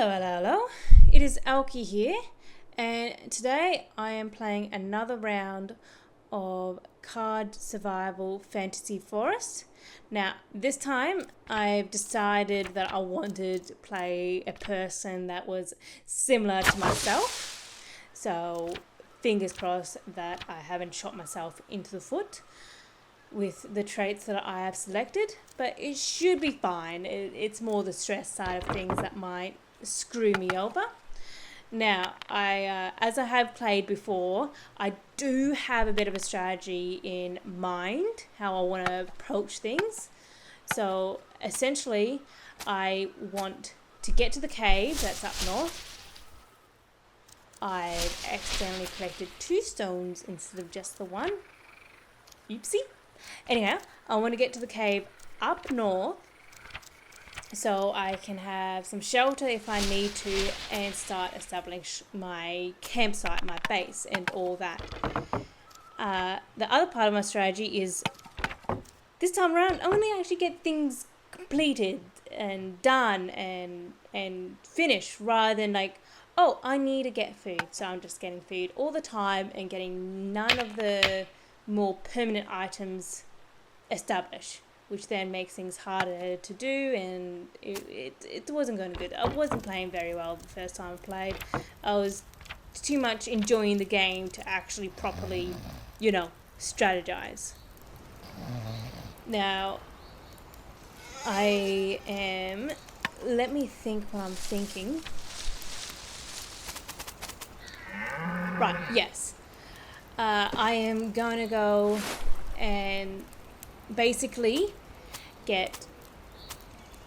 Hello. It is Elkie here, and today I am playing another round of Card Survival Fantasy Forest. Now, this time I've decided that I wanted to play a person that was similar to myself. So, fingers crossed that I haven't shot myself into the foot with the traits that I have selected, but it should be fine. It's more the stress side of things that might screw me over. Now, as I have played before, I do have a bit of a strategy in mind how I want to approach things. So essentially, I want to get to the cave that's up north. I've accidentally collected 2 stones instead of just the 1. Oopsie. Anyhow, I want to get to the cave up north so I can have some shelter if I need to and start establishing my campsite, my base and all that. The other part of my strategy is this time around I want to actually get things completed and done and finished rather than like, oh, I need to get food, so I'm just getting food all the time and getting none of the more permanent items established, which then makes things harder to do, and it wasn't going good. I wasn't playing very well the first time I played. I was too much enjoying the game to actually properly, strategize. Now, let me think what I'm thinking. Right, yes. I am going to go and basically get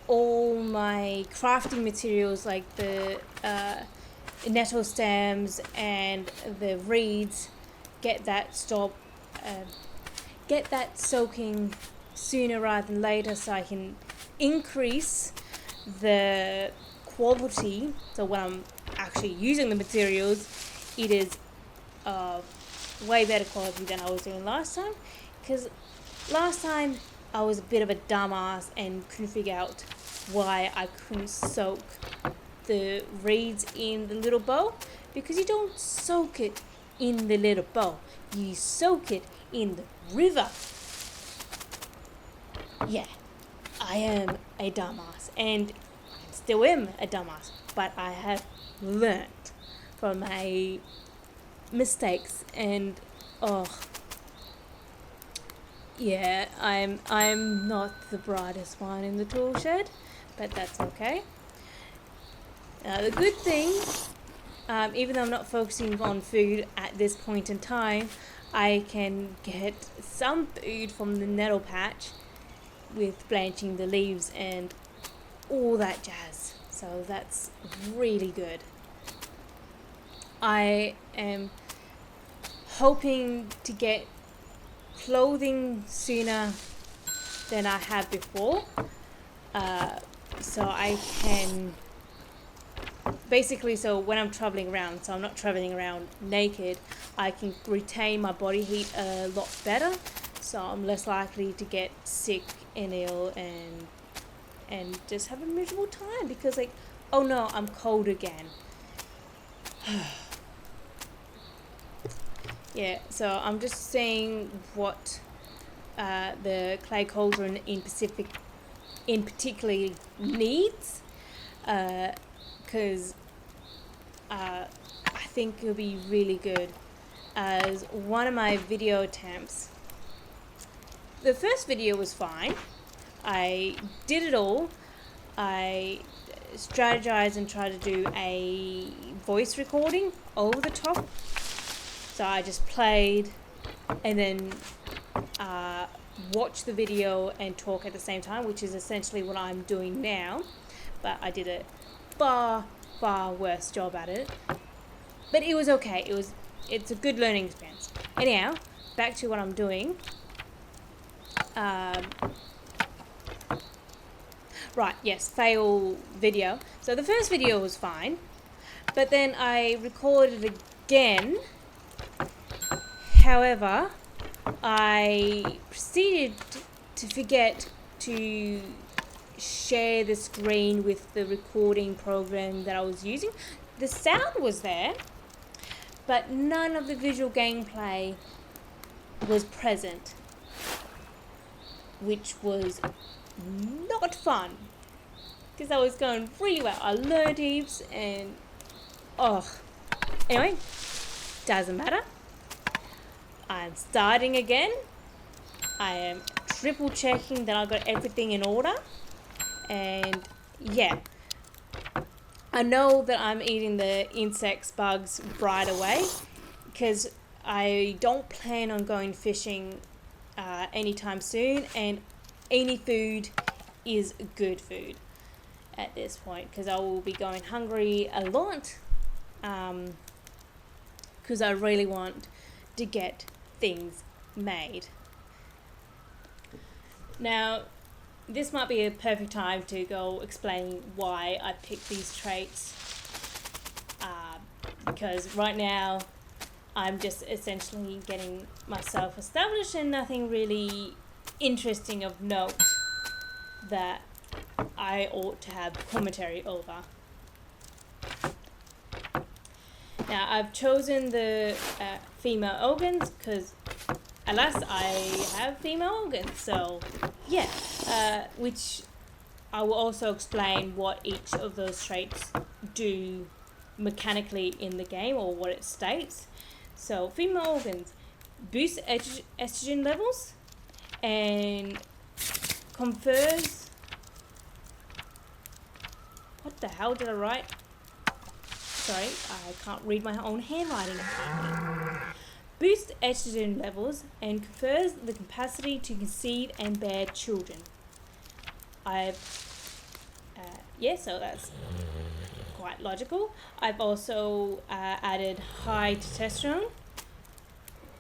all my crafting materials like the nettle stems and the reeds, get that soaking sooner rather than later so I can increase the quality. So when I'm actually using the materials, it is way better quality than I was doing last time, because last time I was a bit of a dumbass and couldn't figure out why I couldn't soak the reeds in the little bowl, because you don't soak it in the little bowl, you soak it in the river. Yeah, I am a dumbass and still am a dumbass, but I have learned from my mistakes and yeah, I'm not the brightest one in the tool shed, but that's okay. The good thing, even though I'm not focusing on food at this point in time, I can get some food from the nettle patch with blanching the leaves and all that jazz. So that's really good. I am hoping to get clothing sooner than I have before, so I can basically, so when I'm traveling around, so I'm not traveling around naked, I can retain my body heat a lot better, so I'm less likely to get sick and ill and just have a miserable time because like, oh no, I'm cold again. Yeah, so I'm just saying what the clay cauldron in particular needs, because I think it'll be really good as one of my video attempts. The first video was fine. I did it all. I strategized and tried to do a voice recording over the top. So I just played and then watch the video and talk at the same time, which is essentially what I'm doing now. But I did a far worse job at it. But it was okay. It's a good learning experience. Anyhow, back to what I'm doing. Right, yes, fail video. So the first video was fine, but then I recorded again. However, I proceeded to forget to share the screen with the recording program that I was using. The sound was there, but none of the visual gameplay was present, which was not fun, because I was going really well. I learned heaps and anyway, doesn't matter. I'm starting again. I am triple checking that I got everything in order, and yeah, I know that I'm eating the insects, bugs right away, because I don't plan on going fishing anytime soon, and any food is good food at this point, because I will be going hungry a lot, because I really want to get things made. Now, this might be a perfect time to go explain why I picked these traits, because right now I'm just essentially getting myself established and nothing really interesting of note that I ought to have commentary over. Now, I've chosen the female organs because, alas, I have female organs, so yeah, which I will also explain what each of those traits do mechanically in the game, or what it states. So, female organs boost estrogen levels and confers. What the hell did I write? Sorry, I can't read my own handwriting apparently. Boosts estrogen levels and confers the capacity to conceive and bear children. So that's quite logical. I've also added high testosterone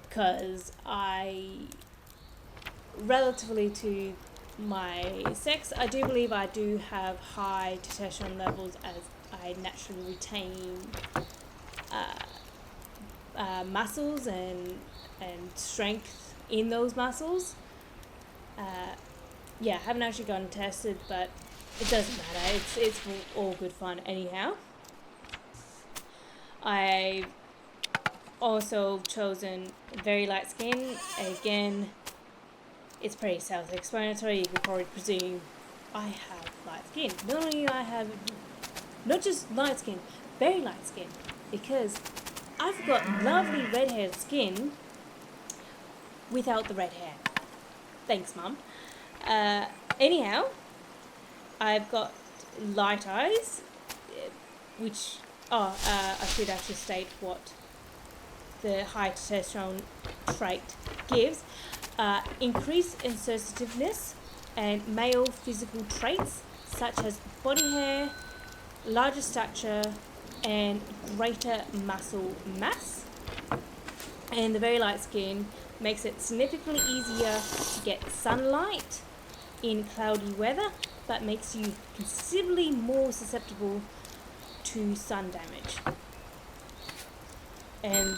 because relatively to my sex, I do believe I do have high testosterone levels, as I naturally retain muscles and strength in those muscles. I haven't actually gotten tested, but it doesn't matter. It's all good fun anyhow. I've also chosen very light skin. Again, it's pretty self-explanatory. You can probably presume I have light skin. Not only do I have not just light skin, very light skin, because I've got lovely red-haired skin without the red hair. Thanks, Mum. Anyhow, I've got light eyes, which, I should actually state what the high testosterone trait gives. Increased sensitiveness and male physical traits such as body hair, larger stature, and greater muscle mass. And the very light skin makes it significantly easier to get sunlight in cloudy weather, but makes you considerably more susceptible to sun damage. And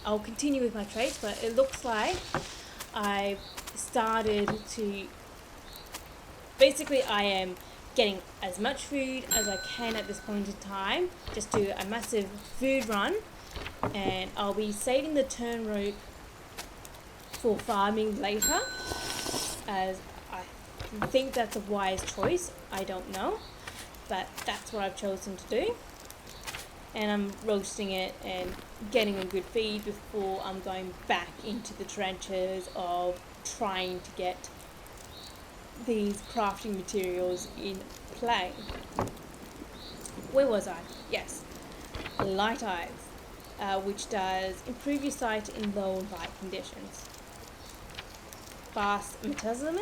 I'll continue with my traits, but it looks like I've started to... Basically, I am getting as much food as I can at this point in time. Just do a massive food run, and I'll be saving the turn rope for farming later, as I think that's a wise choice. I don't know, but that's what I've chosen to do. And I'm roasting it and getting a good feed before I'm going back into the trenches of trying to get these crafting materials in play. Where was I? Yes, light eyes, which does improve your sight in low light conditions. Fast metabolism,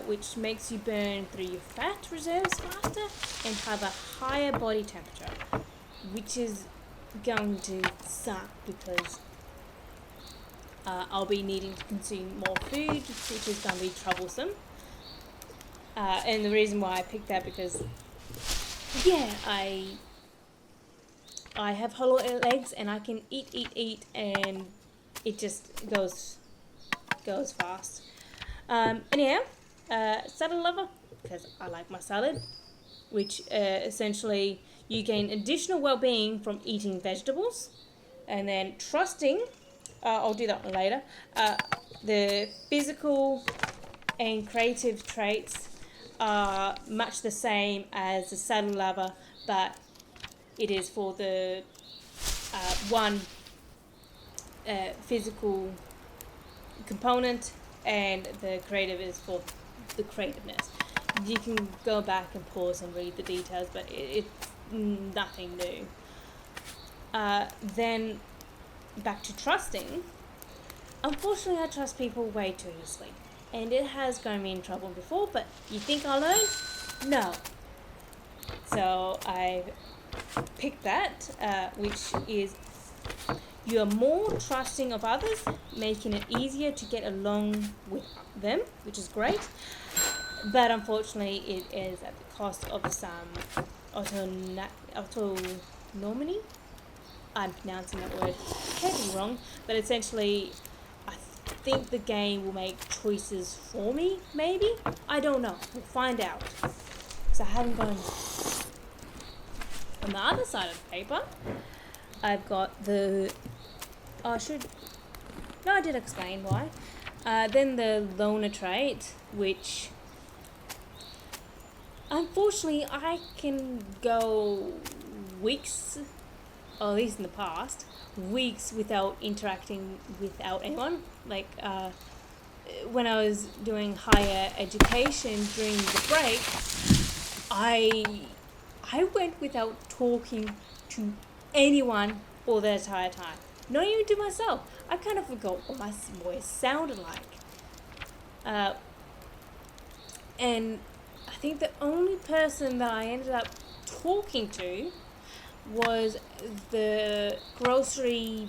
which makes you burn through your fat reserves faster and have a higher body temperature, which is going to suck because I'll be needing to consume more food, which is going to be troublesome. And the reason why I picked that because, I have hollow legs and I can eat, and it just goes goes fast. Anyhow, salad lover, because I like my salad, which essentially you gain additional well-being from eating vegetables. And then trusting, I'll do that one later. The physical and creative traits are much the same as the salad lover, but it is for the one physical component, and the creative is for the creativeness. You can go back and pause and read the details, but it's nothing new. Then back to trusting. Unfortunately, I trust people way too easily, and it has gotten me in trouble before, but you think I'll learn? No. So I picked that, which is you are more trusting of others, making it easier to get along with them, which is great. But unfortunately, it is at the cost of some autonomy. I'm pronouncing that word heavily wrong, but essentially, I think the game will make choices for me, maybe? I don't know. We'll find out. Because I haven't gone. On the other side of the paper, I've got the... I did explain why. Then the loner trait, which... Unfortunately, I can go weeks, or at least in the past, weeks without interacting without anyone. Like, when I was doing higher education during the break, I went without talking to anyone for the entire time. Not even to myself. I kind of forgot what my voice sounded like. And I think the only person that I ended up talking to was the grocery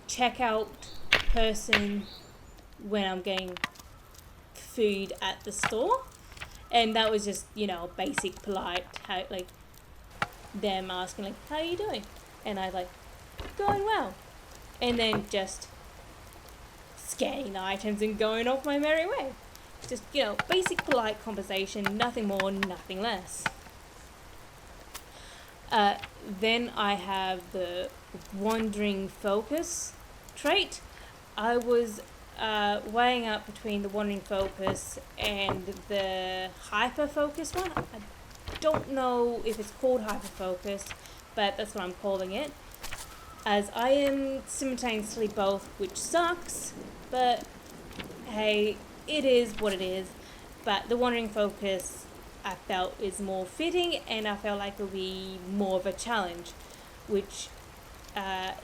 checkout person when I'm getting food at the store. And that was just, basic, polite, them asking, how are you doing? And I going well. And then just scanning the items and going off my merry way. Just, basic, polite conversation, nothing more, nothing less. Then I have the wandering focus trait. I was weighing up between the wandering focus and the hyper focus one. I don't know if it's called hyper focus, but that's what I'm calling it, as I am simultaneously both, which sucks, but hey, it is what it is. But the wandering focus I felt is more fitting, and I felt like it would be more of a challenge, which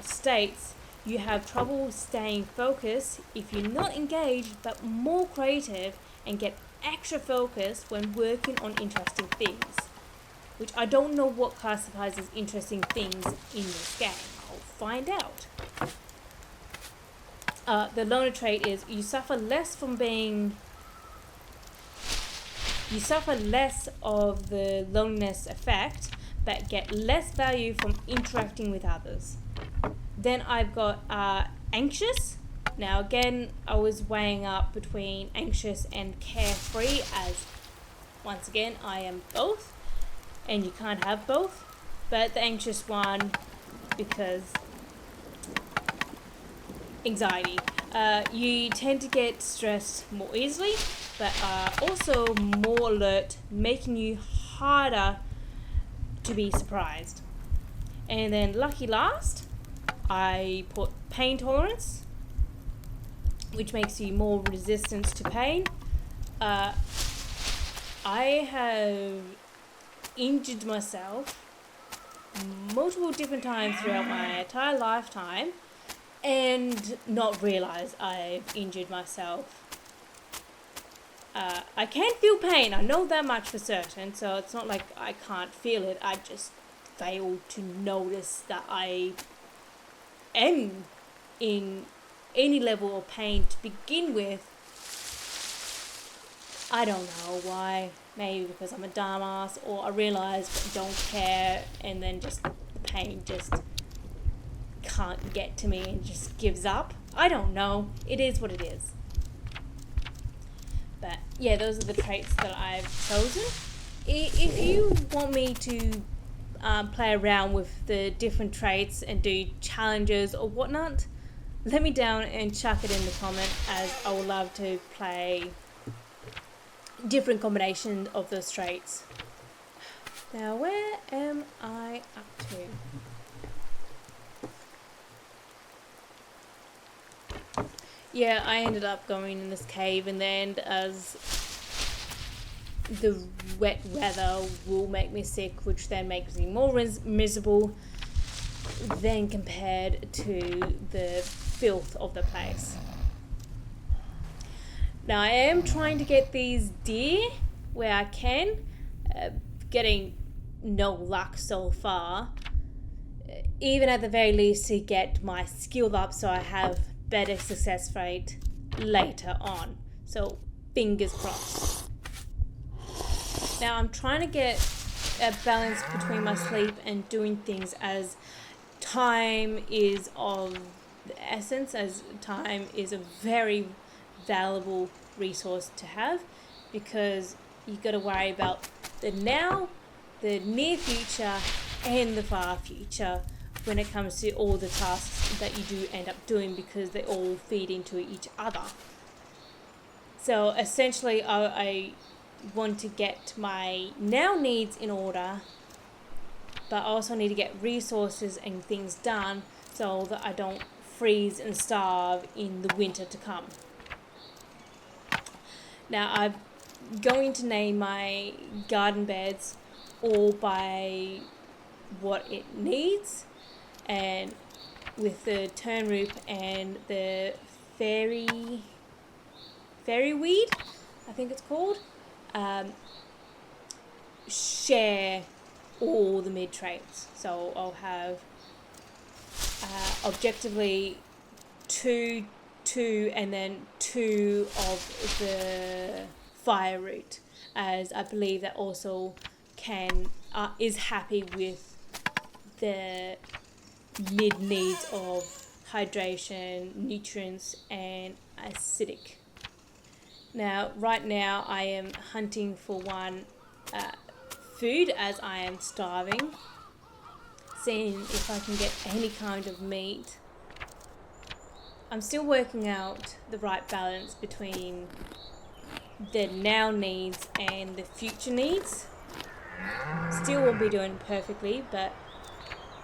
states you have trouble staying focused if you're not engaged but more creative, and get extra focused when working on interesting things, which I don't know what classifies as interesting things in this game. I'll find out. The loner trait is you suffer less of the loneliness effect, but get less value from interacting with others. Then I've got anxious. Now again, I was weighing up between anxious and carefree, as once again I am both, and you can't have both. But the anxious one, because anxiety. You tend to get stressed more easily, but are also more alert, making you harder to be surprised. And then lucky last, I put pain tolerance, which makes you more resistant to pain. I have injured myself multiple different times throughout my entire lifetime and not realize I've injured myself. I can feel pain, I know that much for certain, so it's not like I can't feel it, I just failed to notice that I am in any level of pain to begin with. I don't know why, maybe because I'm a dumbass, or I realised I don't care, and then just the pain just can't get to me and just gives up. I don't know. It is what it is. But yeah, those are the traits that I've chosen. If you want me to play around with the different traits and do challenges or whatnot, let me down and chuck it in the comment, as I would love to play different combinations of those traits. Now, where am I up to? Yeah, I ended up going in this cave, and then as the wet weather will make me sick, which then makes me more miserable than compared to the filth of the place. Now, I am trying to get these deer where I can, getting no luck so far. Even at the very least to get my skill up so I have better success rate later on. So fingers crossed. Now I'm trying to get a balance between my sleep and doing things, as time is of the essence, as time is a very valuable resource to have, because you got to worry about the now, the near future, and the far future when it comes to all the tasks that you do end up doing, because they all feed into each other. So essentially I want to get my now needs in order, but I also need to get resources and things done so that I don't freeze and starve in the winter to come. Now I'm going to name my garden beds all by what it needs, and with the turnip and the fairy weed, I think it's called, share all the mid traits. So I'll have objectively two, and then 2 of the fire root, as I believe that also is happy with the mid needs of hydration, nutrients, and acidic. Now, right now I am hunting for one food, as I am starving, seeing if I can get any kind of meat. I'm still working out the right balance between the now needs and the future needs. Still won't be doing perfectly, but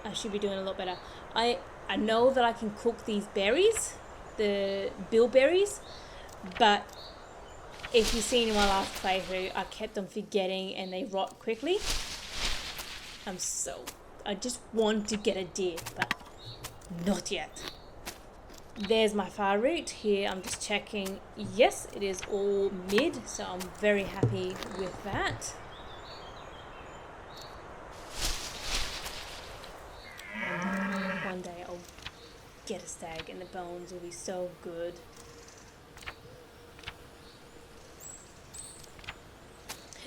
I should be doing a lot better. I know that I can cook these berries, the bilberries, but if you've seen in my last playthrough, I kept on forgetting and they rot quickly. I just want to get a deer, but not yet. There's my fire root here. I'm just checking. Yes, it is all mid, so I'm very happy with that. One day I'll get a stag and the bones will be so good.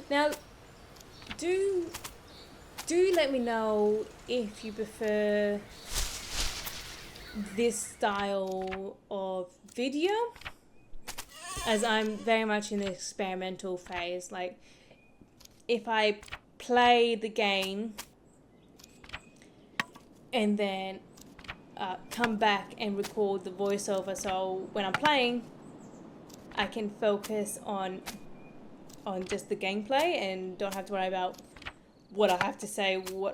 Now, do let me know if you prefer this style of video, as I'm very much in the experimental phase. Like, if I play the game and then come back and record the voiceover, so when I'm playing I can focus on just the gameplay and don't have to worry about what I have to say, so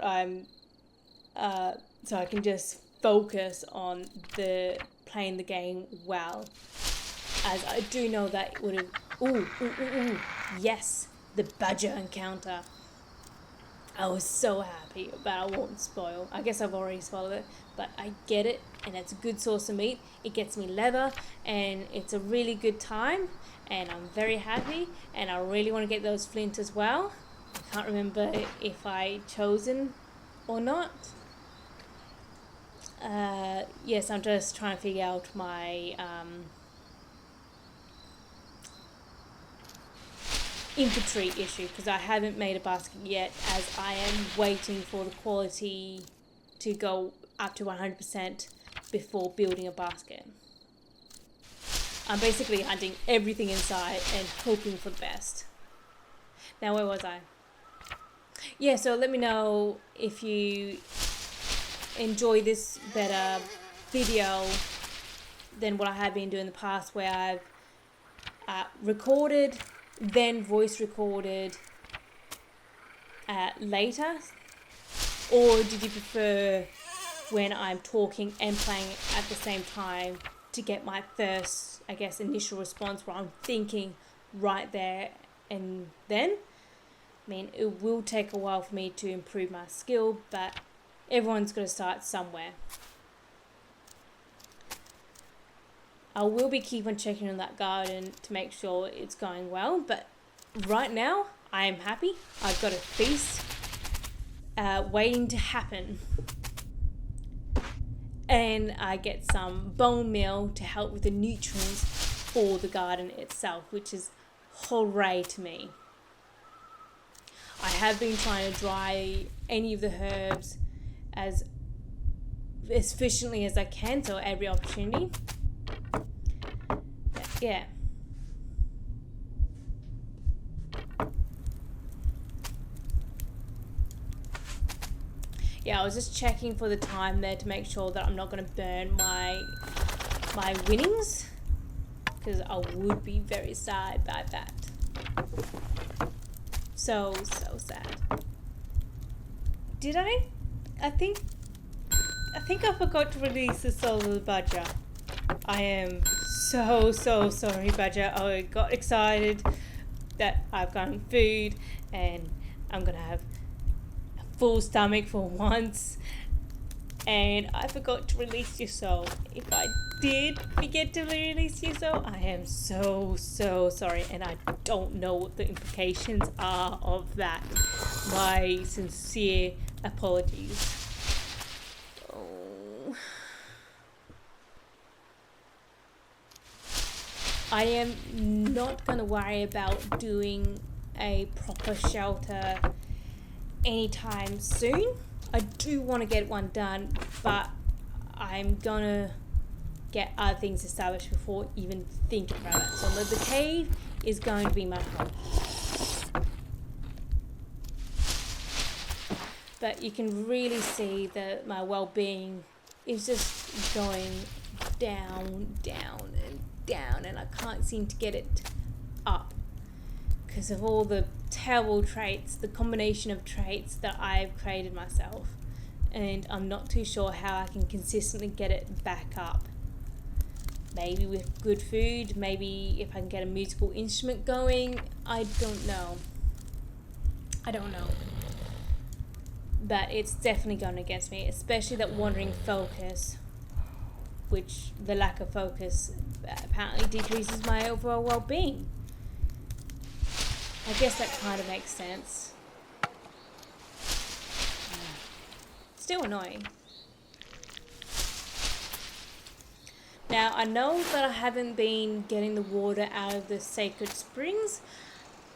I can just focus on the playing the game well, as I do know that it would have... Yes, the badger encounter. I was so happy, but I won't spoil. I guess I've already spoiled it, but I get it, and it's a good source of meat. It gets me leather, and it's a really good time, and I'm very happy, and I really want to get those flint as well. I can't remember if I chosen or not. Yes, I'm just trying to figure out my inventory issue, because I haven't made a basket yet, as I am waiting for the quality to go up to 100% before building a basket. I'm basically hunting everything inside and hoping for the best. Now, where was I? Yeah, so let me know if you enjoy this better video than what I have been doing in the past, where I've recorded, then voice recorded later. Or did you prefer when I'm talking and playing at the same time to get my first, I guess, initial response where I'm thinking right there and then? I mean, it will take a while for me to improve my skill, but everyone's got to start somewhere. I will be keep on checking on that garden to make sure it's going well, but right now I am happy. I've got a feast waiting to happen, and I get some bone meal to help with the nutrients for the garden itself, which is hooray to me. I have been trying to dry any of the herbs as efficiently as I can, so every opportunity. But yeah. Yeah, I was just checking for the time there to make sure that I'm not going to burn my winnings, because I would be very sad about that. So sad. Did I? I think I forgot to release the soul of the badger. I am so sorry, badger. I got excited that I've gotten food and I'm gonna have a full stomach for once, and I forgot to release your soul. If I did forget to release your soul, I am so sorry, and I don't know what the implications are of that. My sincere apologies. Oh. I am not gonna worry about doing a proper shelter anytime soon. I do want to get one done, but I'm gonna get other things established before even thinking about it. So the cave is going to be my home. But you can really see that my well-being is just going down and down, and I can't seem to get it up because of all the terrible traits, the combination of traits that I've created myself, and I'm not too sure how I can consistently get it back up. Maybe with good food, maybe if I can get a musical instrument going, I don't know. But it's definitely going against me, especially that wandering focus, which the lack of focus apparently decreases my overall well-being. I guess that kind of makes sense. Still annoying. Now, I know that I haven't been getting the water out of the sacred springs,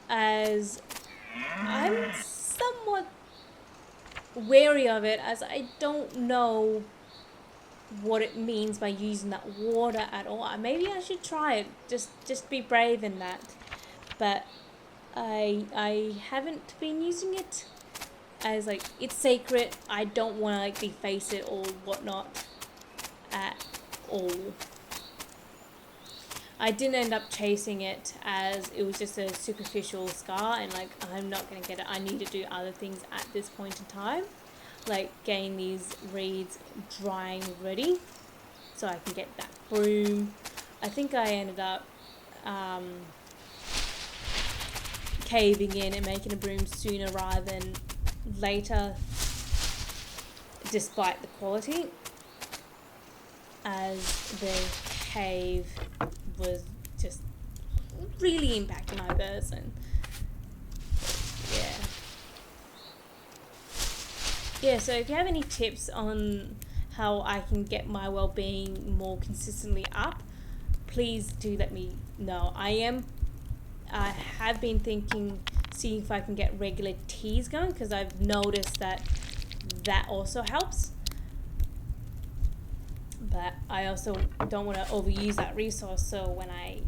as I'm somewhat wary of it, as I don't know what it means by using that water at all. Maybe I should try it, just be brave in that. But I haven't been using it, as like it's sacred. I don't want to like deface it or whatnot at all. I didn't end up chasing it, as it was just a superficial scar, and like I'm not gonna get it. I need to do other things at this point in time, like getting these reeds drying ready so I can get that broom. I think I ended up caving in and making a broom sooner rather than later, despite the quality, as the cave was just really impacting my person. Yeah, so if you have any tips on how I can get my well-being more consistently up, please do let me know. I have been thinking, see if I can get regular teas going, because I've noticed that also helps. but I also don't want to overuse that resource, so when I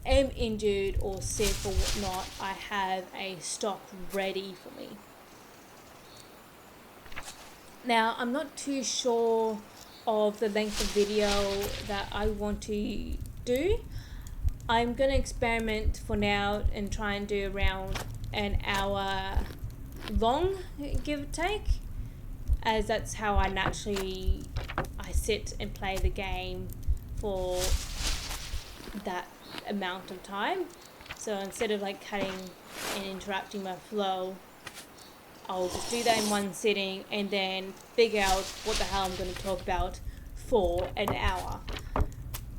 am injured or sick or whatnot, I have a stock ready for me. Now, I'm not too sure of the length of video that I want to do. I'm going to experiment for now and try and do around an hour long, give or take, as that's how I sit and play the game for that amount of time. So instead of like cutting and interrupting my flow, I'll just do that in one sitting and then figure out what the hell I'm going to talk about for an hour.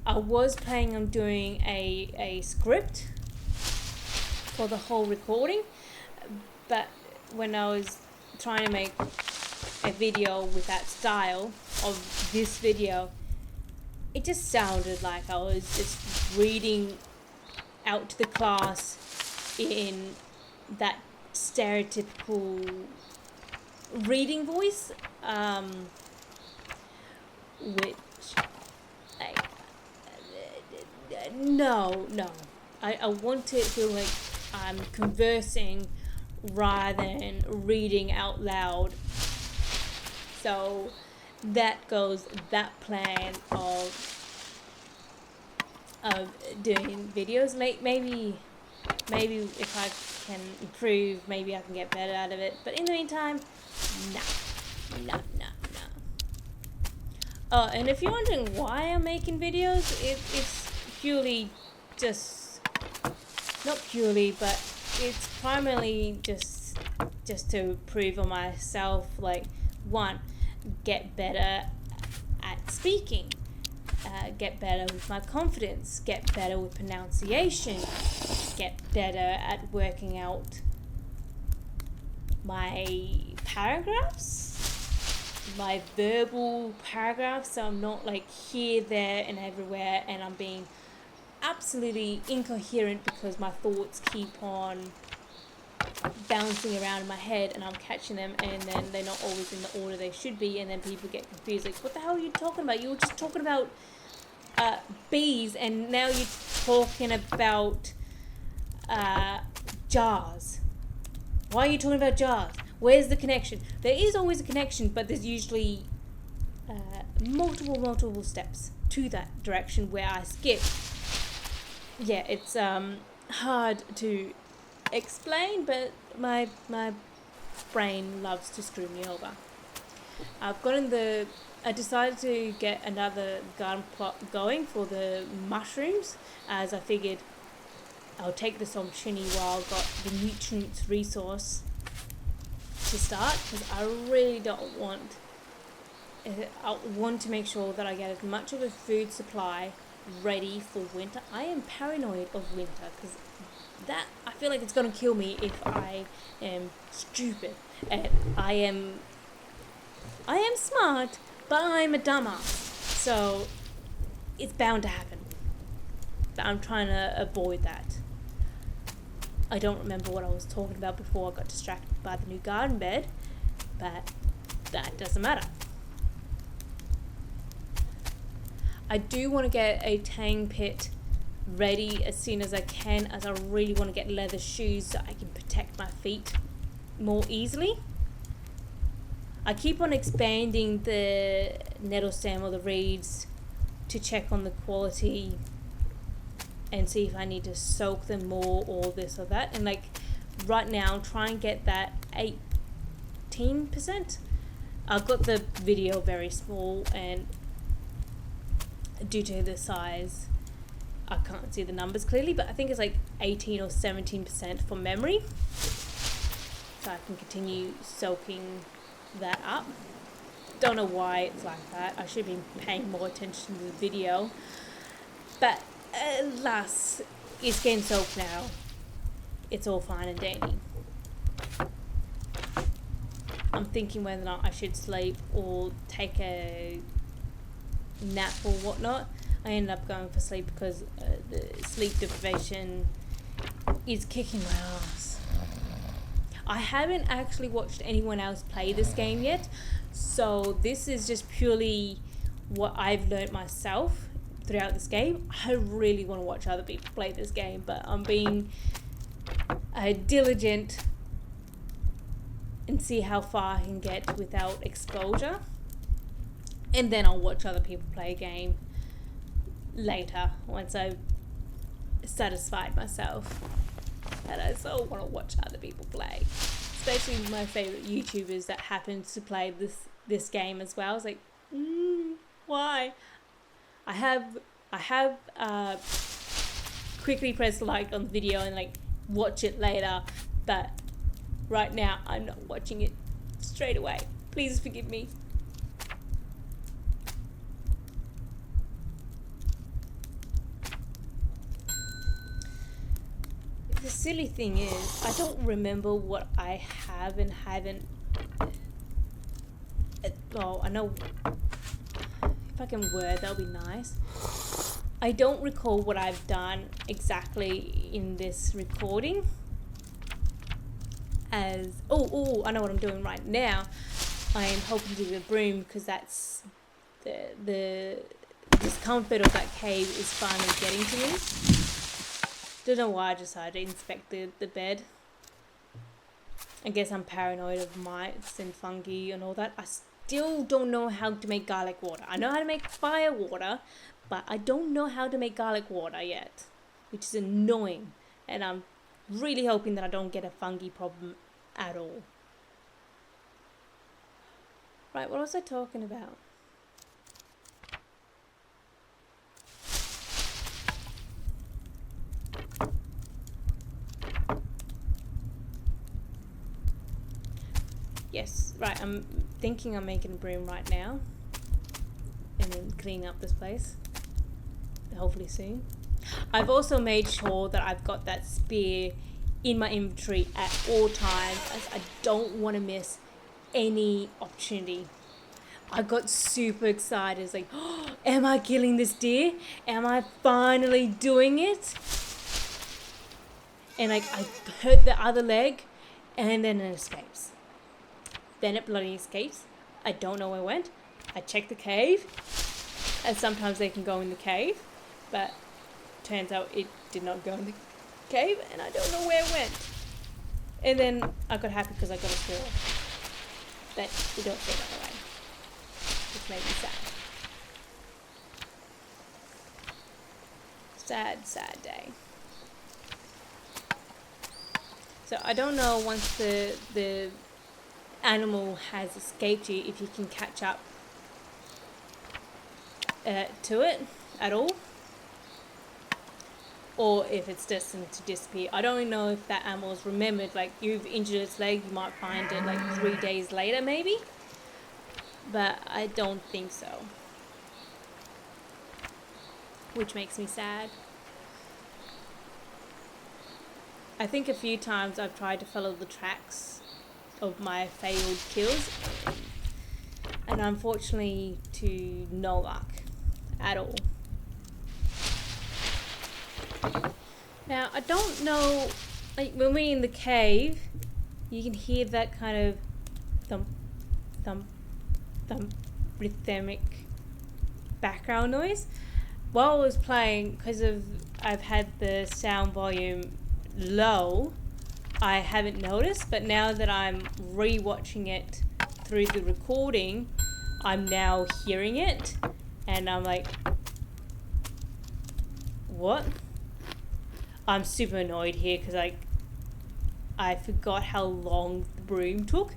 I was planning on doing a script for the whole recording, but when I was trying to make a video with that style of this video, it just sounded like I was just reading out to the class in that stereotypical reading voice, which no, I want to feel like I'm conversing rather than reading out loud. So that plan of doing videos. Maybe if I can improve, maybe I can get better out of it. But in the meantime, nah. Oh, and if you're wondering why I'm making videos, it's purely just, not purely, but it's primarily just to prove on myself, like, one, get better at speaking, get better with my confidence, get better with pronunciation, get better at working out my paragraphs, my verbal paragraphs, so I'm not like here, there, and everywhere, and I'm being absolutely incoherent because my thoughts keep on bouncing around in my head and I'm catching them, and then they're not always in the order they should be, and then people get confused, like, what the hell are you talking about? You were just talking about bees, and now you're talking about jars. Why are you talking about jars? Where's the connection? There is always a connection, but there's usually multiple steps to that direction where I skip. Yeah, it's hard to explain, but my brain loves to screw me over. I decided to get another garden plot going for the mushrooms, as I figured I'll take this opportunity while I've got the nutrients resource to start, because I really don't want, I want to make sure that I get as much of a food supply ready for winter. I am paranoid of winter because that, I feel like it's going to kill me if I am stupid. And I am smart, but I'm a dumbass. So it's bound to happen. But I'm trying to avoid that. I don't remember what I was talking about before I got distracted by the new garden bed, but that doesn't matter. I do want to get a tang pit ready as soon as I can, as I really want to get leather shoes so I can protect my feet more easily. I keep on expanding the nettle stem or the reeds to check on the quality and see if I need to soak them more or this or that. And like right now, I'm trying to get that 18%. I've got the video very small, and due to the size, I can't see the numbers clearly, but I think it's like 18 or 17% from memory. So I can continue soaking that up. Don't know why it's like that. I should be paying more attention to the video. But alas, it's getting soaked now. It's all fine and dandy. I'm thinking whether or not I should sleep or take a nap or whatnot. I ended up going for sleep because the sleep deprivation is kicking my ass. I haven't actually watched anyone else play this game yet, so this is just purely what I've learned myself throughout this game. I really want to watch other people play this game, but I'm being diligent and see how far I can get without exposure, and then I'll watch other people play a game later once I've satisfied myself that I so want to watch other people play, especially my favorite YouTubers that happen to play this game as well. It's like, why? I have quickly pressed like on the video and like watch it later, but right now I'm not watching it straight away. Please forgive me. The silly thing is, I don't remember what I have and haven't. Well, I know if I can word, that'll be nice. I don't recall what I've done exactly in this recording. I know what I'm doing right now. I am hoping to do the broom because that's the discomfort of that cave is finally getting to me. Don't know why I decided to inspect the bed. I guess I'm paranoid of mites and fungi and all that. I still don't know how to make garlic water. I know how to make fire water, but I don't know how to make garlic water yet, which is annoying. And I'm really hoping that I don't get a fungi problem at all. Right, what was I talking about? Yes, right, I'm thinking I'm making a broom right now and then cleaning up this place, hopefully soon. I've also made sure that I've got that spear in my inventory at all times, as I don't want to miss any opportunity. I got super excited. It's like, oh, am I killing this deer? Am I finally doing it? And like, I hurt the other leg and then it escapes. Then it bloody escapes. I don't know where it went. I checked the cave, and sometimes they can go in the cave, but turns out it did not go in the cave, and I don't know where it went. And then I got happy because I got a squirrel. But we don't throw that away, which made me sad. Sad day. So I don't know, once the animal has escaped you, if you can catch up to it at all, or if it's destined to disappear. I don't know if that animal's remembered. Like, you've injured its leg, you might find it like 3 days later maybe, but I don't think so, which makes me sad. I think a few times I've tried to follow the tracks of my failed kills, and unfortunately to no luck at all. Now, I don't know, like when we're in the cave, you can hear that kind of thump, thump, thump rhythmic background noise. While I was playing, because I've had the sound volume low, I haven't noticed, but now that I'm re-watching it through the recording, I'm now hearing it, and I'm like, what? I'm super annoyed here because I forgot how long the broom took,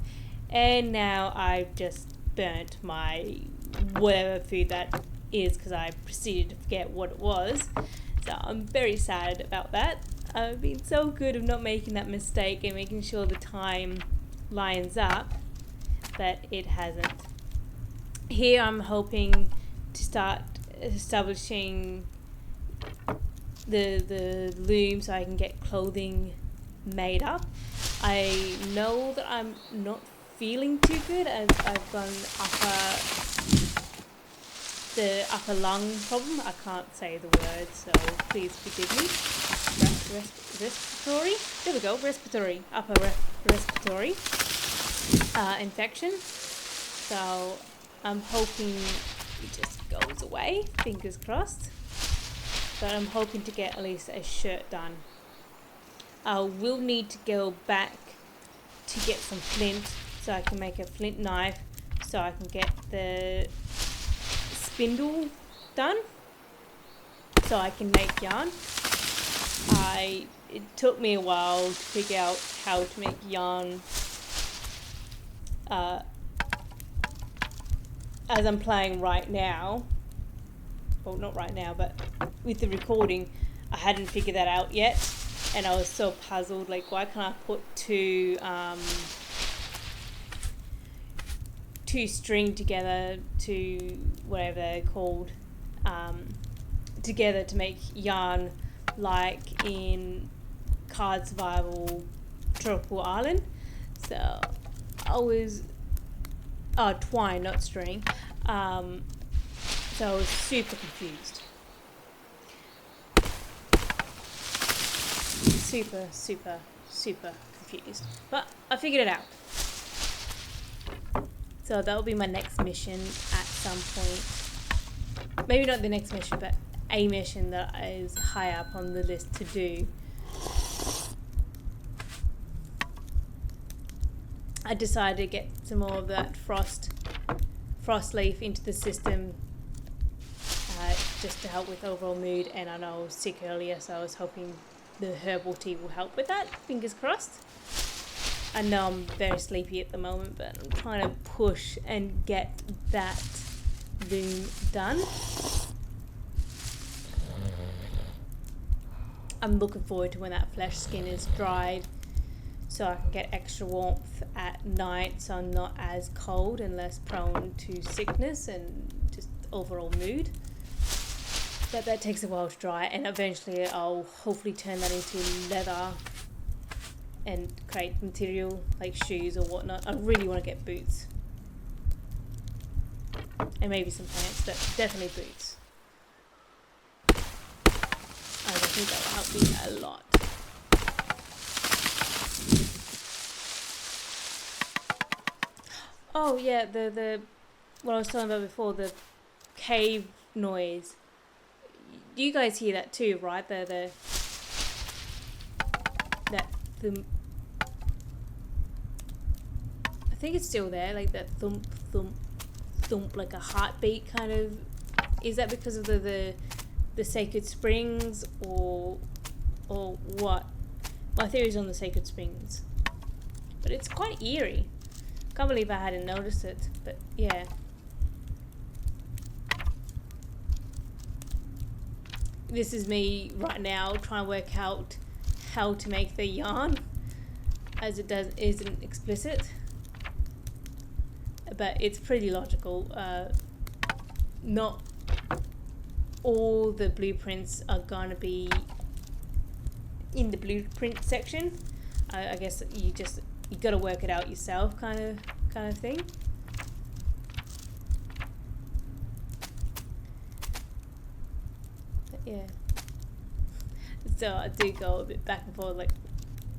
and now I've just burnt my whatever food that is because I proceeded to forget what it was. So I'm very sad about that. I've been so good of not making that mistake and making sure the time lines up, but it hasn't. Here I'm hoping to start establishing the loom so I can get clothing made up. I know that I'm not feeling too good as I've got the upper lung problem. I can't say the word, so please forgive me. Respiratory? There we go, respiratory. Upper respiratory infection. So I'm hoping we just goes away, fingers crossed. But I'm hoping to get at least a shirt done. I will need to go back to get some flint so I can make a flint knife, so I can get the spindle done so I can make yarn. It took me a while to figure out how to make yarn. As I'm playing right now, well, not right now, but with the recording, I hadn't figured that out yet, and I was so puzzled, like, why can't I put two string together, to whatever they're called, together to make yarn, like in Card Survival Tropical Island. So I was twine, not string. So I was super confused. Super confused. But I figured it out. So that will be my next mission at some point. Maybe not the next mission, but a mission that is high up on the list to do. I decided to get some more of that frost leaf into the system, just to help with overall mood. And I know I was sick earlier, so I was hoping the herbal tea will help with that. Fingers crossed. I know I'm very sleepy at the moment, but I'm trying to push and get that loom done. I'm looking forward to when that flesh skin is dried, so I can get extra warmth at night, so I'm not as cold and less prone to sickness and just overall mood. But that takes a while to dry, and eventually I'll hopefully turn that into leather and create material like shoes or whatnot. I really want to get boots. And maybe some pants, but definitely boots. I think that will help me a lot. Oh yeah, the what I was talking about before, the cave noise. You guys hear that too, right? The I think it's still there, like that thump thump thump, like a heartbeat kind of. Is that because of the sacred springs or what? My theory is on the sacred springs, but it's quite eerie. Can't believe I hadn't noticed it, but yeah. This is me right now trying to work out how to make the yarn, as it isn't explicit, but it's pretty logical. Not all the blueprints are gonna be in the blueprint section. I guess you gotta work it out yourself, kind of thing. But yeah. So I do go a bit back and forth, like,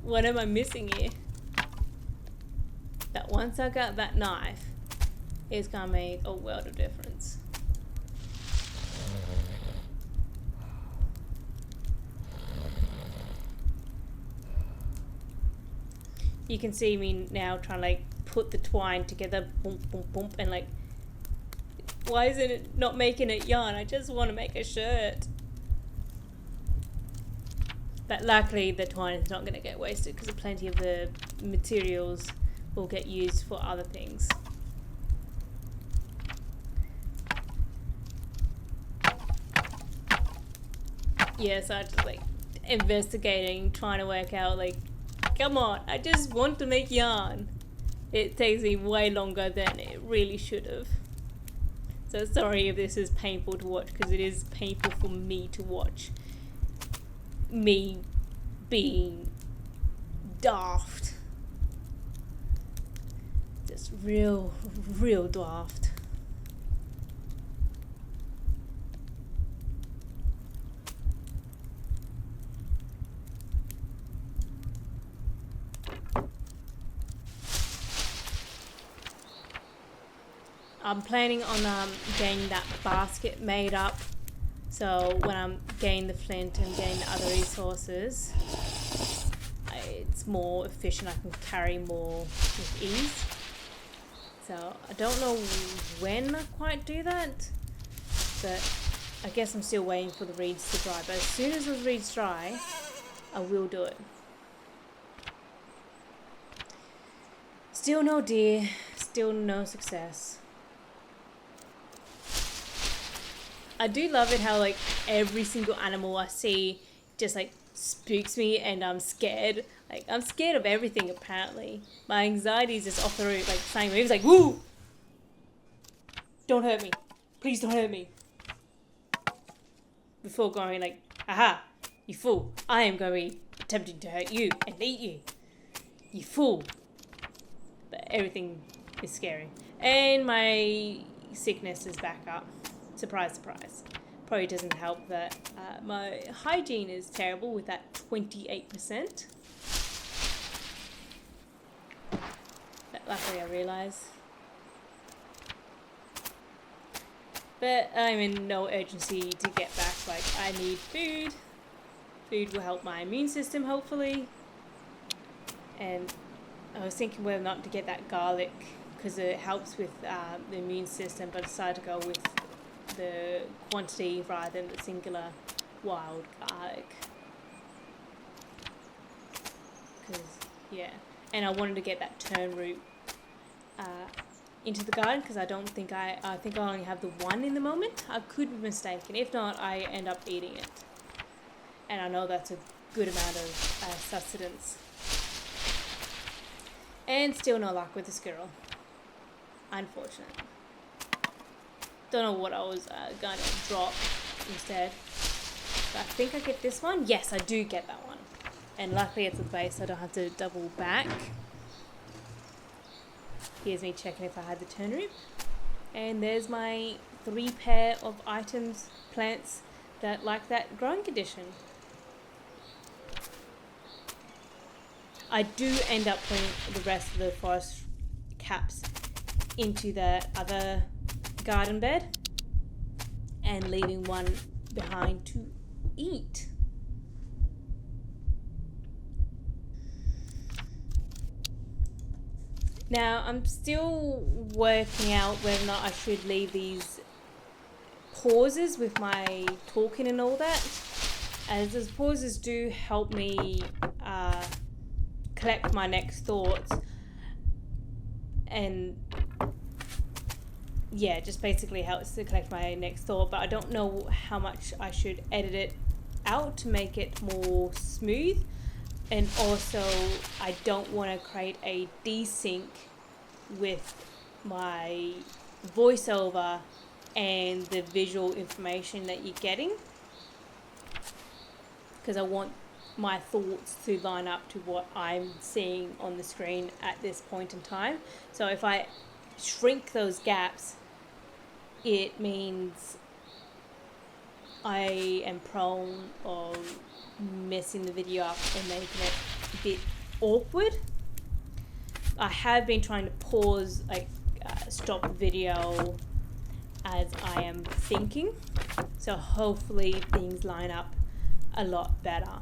what am I missing here? That once I got that knife, it's gonna make a world of difference. You can see me now trying to like put the twine together, boom, boom, boom, and like, why isn't it not making it yarn? I just want to make a shirt. But luckily the twine is not going to get wasted because plenty of the materials will get used for other things. Yeah, so I just like investigating, trying to work out like, come on, I just want to make yarn. It takes me way longer than it really should have. So sorry if this is painful to watch, because it is painful for me to watch. Me being daft. Just real daft. I'm planning on getting that basket made up. So when I'm getting the flint and getting the other resources, it's more efficient. I can carry more with ease. So I don't know when I quite do that, but I guess I'm still waiting for the reeds to dry. But as soon as those reeds dry, I will do it. Still no deer, still no success. I do love it how like every single animal I see just like spooks me and I'm scared. Like I'm scared of everything apparently. My anxiety is just off the roof, like saying moves like woo! Don't hurt me. Please don't hurt me. Before going like, aha, you fool. I am going to be attempting to hurt you and eat you. You fool. But everything is scary. And my sickness is back up. Surprise, surprise. Probably doesn't help that my hygiene is terrible with that 28%. But luckily I realise. But I'm in no urgency to get back. Like, I need food. Food will help my immune system, hopefully. And I was thinking whether or not to get that garlic because it helps with the immune system, but I decided to go with the quantity rather than the singular wild garlic. Because, yeah. And I wanted to get that turnroot into the garden because I think I only have the one in the moment. I could be mistaken. If not, I end up eating it. And I know that's a good amount of sustenance. And still no luck with the squirrel. Unfortunate. Don't know what I was going to drop instead. But I think I get this one. Yes, I do get that one. And luckily it's at the base, so I don't have to double back. Here's me checking if I had the turnroot. And there's my 3 pair of items, plants, that like that growing condition. I do end up putting the rest of the forest caps into the other garden bed and leaving one behind to eat. Now I'm still working out whether or not I should leave these pauses with my talking and all that, as those pauses do help me collect my next thoughts and yeah, just basically helps to collect my next thought, but I don't know how much I should edit it out to make it more smooth. And also, I don't want to create a desync with my voiceover and the visual information that you're getting, because I want my thoughts to line up to what I'm seeing on the screen at this point in time. So if I shrink those gaps, it means I am prone of messing the video up and making it a bit awkward. I have been trying to pause, like stop the video as I am thinking, so hopefully things line up a lot better.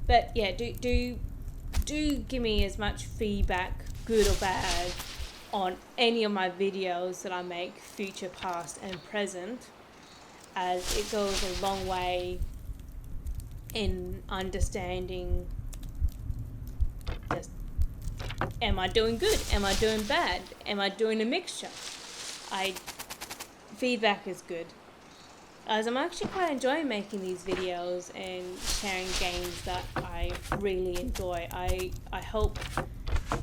But yeah, do give me as much feedback, good or bad, on any of my videos that I make, future, past and present, as it goes a long way in understanding just, am I doing good? Am I doing bad? Am I doing a mixture? Feedback is good, as I'm actually quite enjoying making these videos and sharing games that I really enjoy. I hope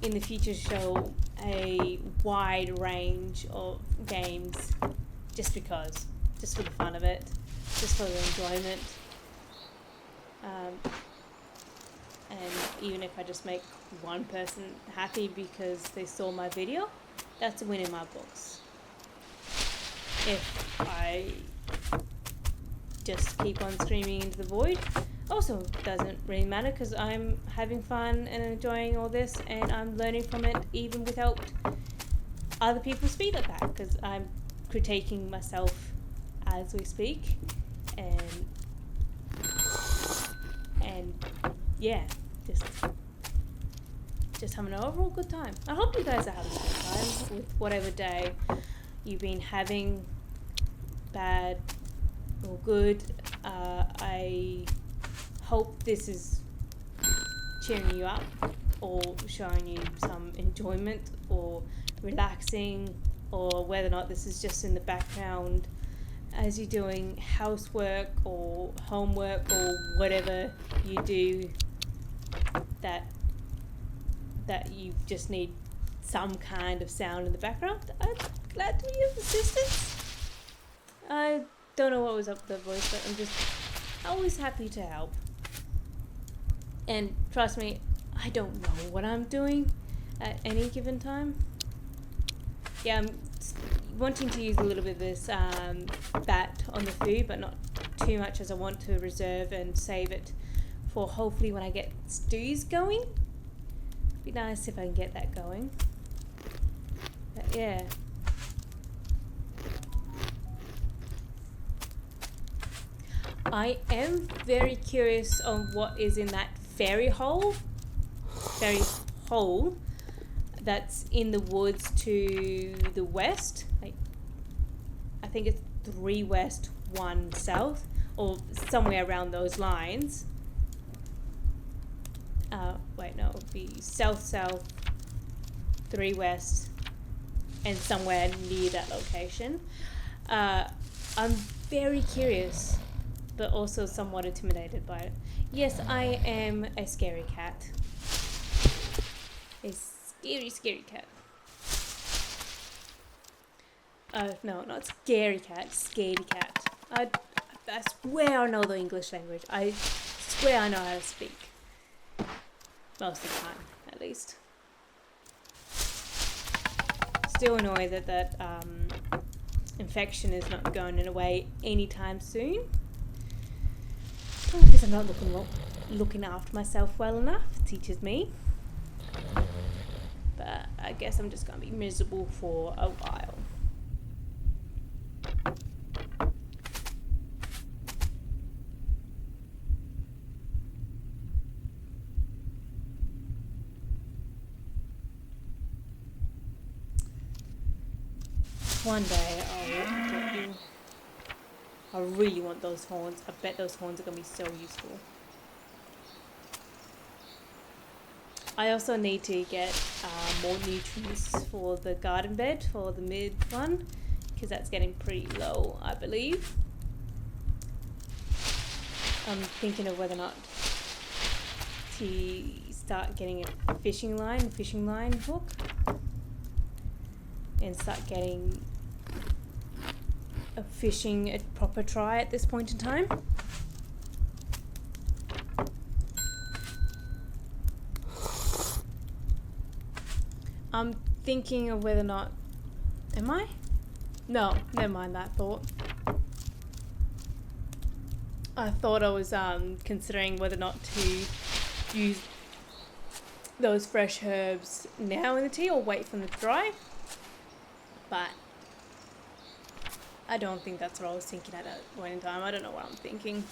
in the future show a wide range of games, just for the fun of it, just for the enjoyment. And even if I just make one person happy because they saw my video, that's a win in my books. If I just keep on screaming into the void, also doesn't really matter, because I'm having fun and enjoying all this, and I'm learning from it even without other people's feedback, because I'm critiquing myself as we speak, and yeah, just having an overall good time. I hope you guys are having a good time with whatever day you've been having, bad or good. I hope this is cheering you up or showing you some enjoyment or relaxing, or whether or not this is just in the background as you're doing housework or homework or whatever you do that you just need some kind of sound in the background. I'm glad to be of assistance. I don't know what was up with the voice, but I'm just always happy to help. And trust me, I don't know what I'm doing at any given time. Yeah, I'm wanting to use a little bit of this fat on the food, but not too much, as I want to reserve and save it for hopefully when I get stews going. Be nice if I can get that going. But yeah. I am very curious on what is in that fairy hole that's in the woods to the west. I think it's 3 west, 1 south, or somewhere around those lines. It would be south, 3 west, and somewhere near that location. I'm very curious, but also somewhat intimidated by it. Yes, I am a scary cat. A scary cat. No, not scary cat, scaredy cat. I swear I know the English language. I swear I know how to speak. Most of the time, at least. Still annoyed that infection is not going away anytime soon. Because I'm not looking after myself well enough, teaches me. But I guess I'm just going to be miserable for a while. One day I'll get you. I really want those horns. I bet those horns are going to be so useful. I also need to get more nutrients for the garden bed, for the mid one, because that's getting pretty low, I believe. I'm thinking of whether or not to start getting a fishing line hook, and start getting fishing a proper try at this point in time. I'm thinking of whether or not... Am I? No, never mind that thought. I thought I was considering whether or not to use those fresh herbs now in the tea or wait for them to dry. But I don't think that's what I was thinking at that point in time. I don't know what I'm thinking.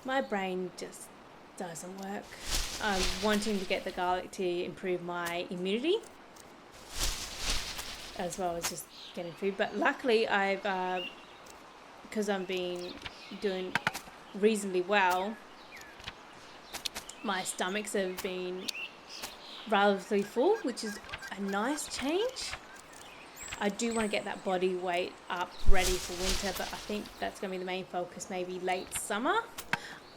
My brain just doesn't work. I'm wanting to get the garlic to improve my immunity, as well as just getting food. But luckily, I've because I've been doing reasonably well, my stomachs have been relatively full, which is a nice change. I do want to get that body weight up ready for winter, but I think that's going to be the main focus, maybe late summer.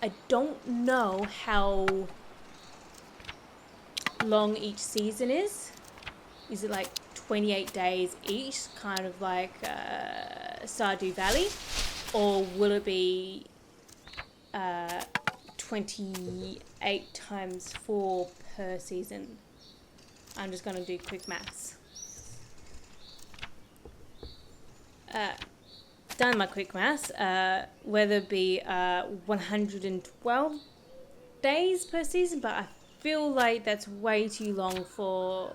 I don't know how long each season is. Is it like 28 days each, kind of like Stardew Valley? Or will it be 28 times 4 per season? I'm just going to do quick maths. Done my quick maths. Whether it be 112 days per season, but I feel like that's way too long for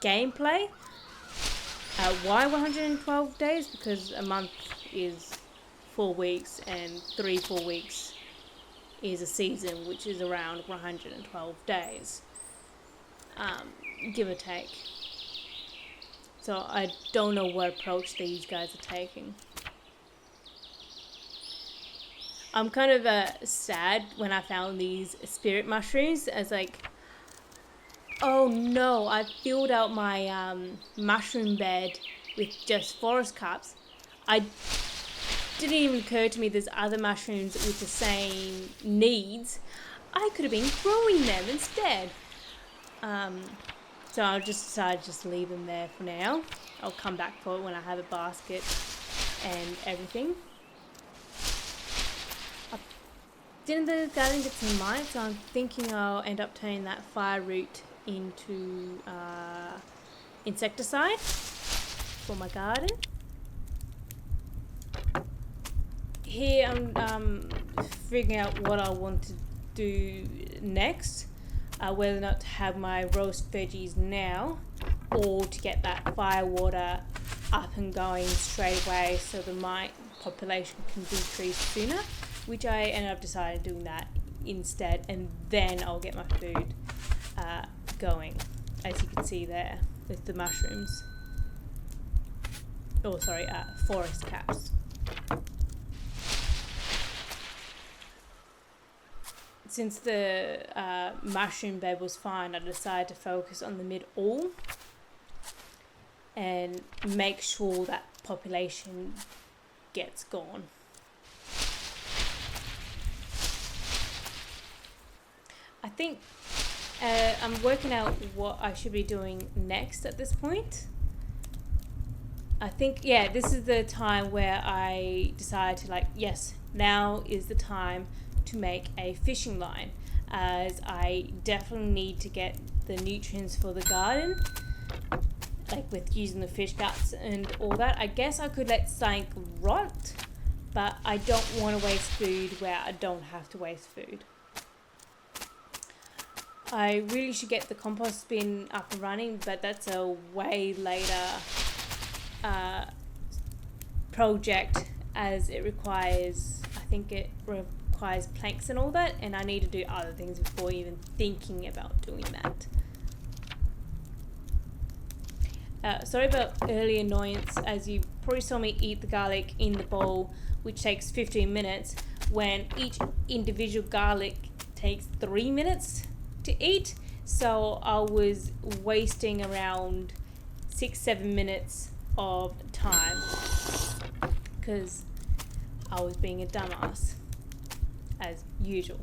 gameplay. Why 112 days? Because a month is 4 weeks and 4 weeks is a season, which is around 112 days, give or take. So I don't know what approach these guys are taking. I'm kind of sad when I found these spirit mushrooms, as like, oh no, I filled out my mushroom bed with just forest cups. I didn't even occur to me there's other mushrooms with the same needs. I could have been growing them instead. So I'll just decide to just leave them there for now. I'll come back for it when I have a basket and everything. Didn't the garden get some mites? So I'm thinking I'll end up turning that fire root into insecticide for my garden. Here I'm figuring out what I want to do next. Whether or not to have my roast veggies now or to get that fire water up and going straight away so the mite population can decrease sooner, which I ended up deciding doing that instead, and then I'll get my food going, as you can see there with the mushrooms. Oh, sorry, forest caps. Since the mushroom bed was fine, I decided to focus on the mid-all and make sure that population gets gone. I think I'm working out what I should be doing next at this point. I think, yeah, this is the time where I decided to, like, yes, now is the time to make a fishing line, as I definitely need to get the nutrients for the garden, like with using the fish guts and all that. I guess I could let something rot, but I don't want to waste food where I don't have to waste food. I really should get the compost bin up and running, but that's a way later project, as it requires, I think it requires planks and all that, and I need to do other things before even thinking about doing that. Sorry about early annoyance, as you probably saw me eat the garlic in the bowl, which takes 15 minutes, when each individual garlic takes 3 minutes to eat. So I was wasting around 6-7 minutes of time because I was being a dumbass, as usual.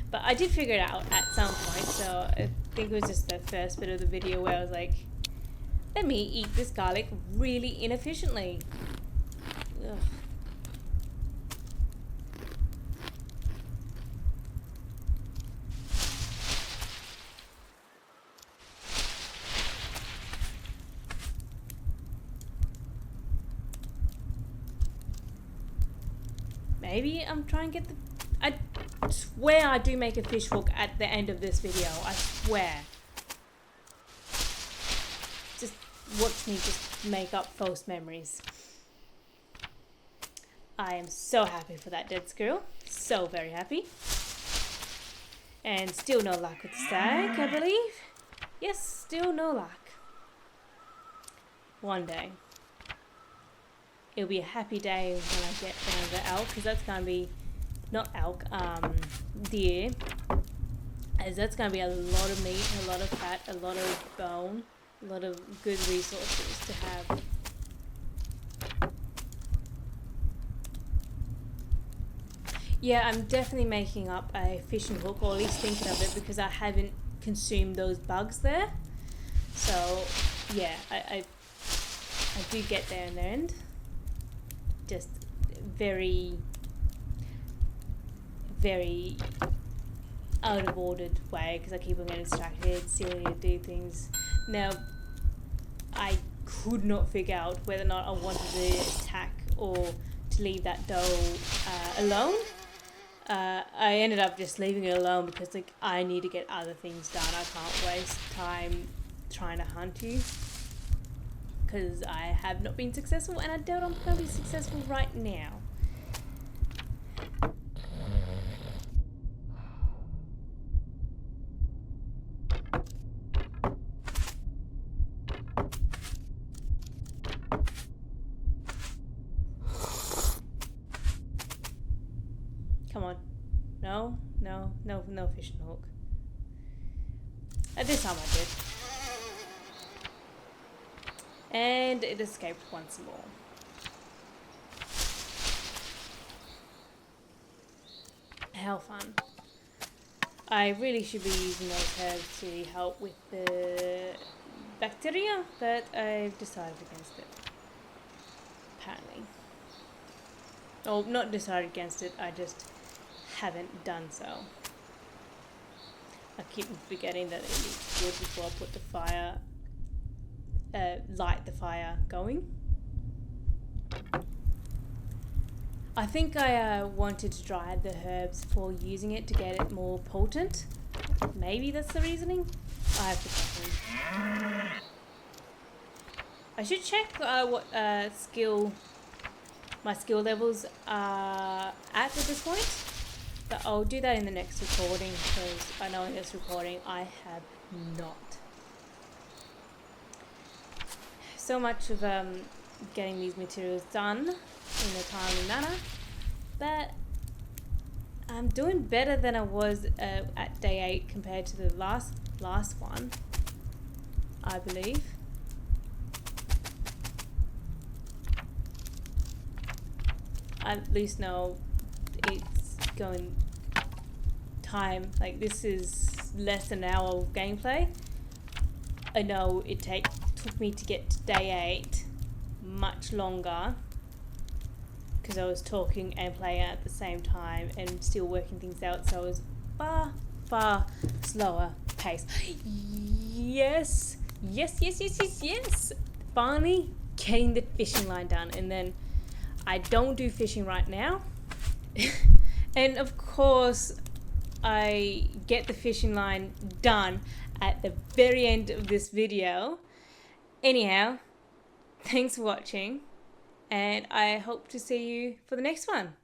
But I did figure it out at some point, so I think it was just the first bit of the video where I was like, let me eat this garlic really inefficiently. Ugh. Maybe I'm trying to get I swear I do make a fish hook at the end of this video. I swear. Just watch me just make up false memories. I am so happy for that dead squirrel. So very happy. And still no luck with the stag, I believe. Yes, still no luck. One day. It'll be a happy day when I get down to the elk, because that's going to be, not elk, deer, as that's going to be a lot of meat, a lot of fat, a lot of bone, a lot of good resources to have. Yeah, I'm definitely making up a fishing hook, or at least thinking of it, because I haven't consumed those bugs there. So, yeah, I do get there in the end. Just very, very out of ordered way, because I keep on getting distracted, still need to do things. Now, I could not figure out whether or not I wanted to attack or to leave that doe alone. I ended up just leaving it alone because, like, I need to get other things done. I can't waste time trying to hunt you, because I have not been successful, and I doubt I'm going to be successful right now. Come on. No, no, no, no fishing hook. At this time I did. And it escaped once more. How fun. I really should be using those herbs to help with the bacteria, but I've decided against it. Apparently. Or not decided against it, I just haven't done so. I keep forgetting that it needs wood before I put the fire, light the fire going. I think I wanted to dry the herbs before using it to get it more potent. Maybe that's the reasoning. I have forgotten. I should check what my skill levels are at this point. But I'll do that in the next recording, because I know in this recording I have not. So much of getting these materials done in a timely manner, but I'm doing better than I was at day 8 compared to the last one, I believe. I at least know it's going time, like this is less than an hour of gameplay. I know it took me to get to day 8 much longer, because I was talking and playing at the same time and still working things out, so it was far slower pace. Yes, finally getting the fishing line done. And then I don't do fishing right now. And of course I get the fishing line done at the very end of this video. Anyhow, thanks for watching, and I hope to see you for the next one.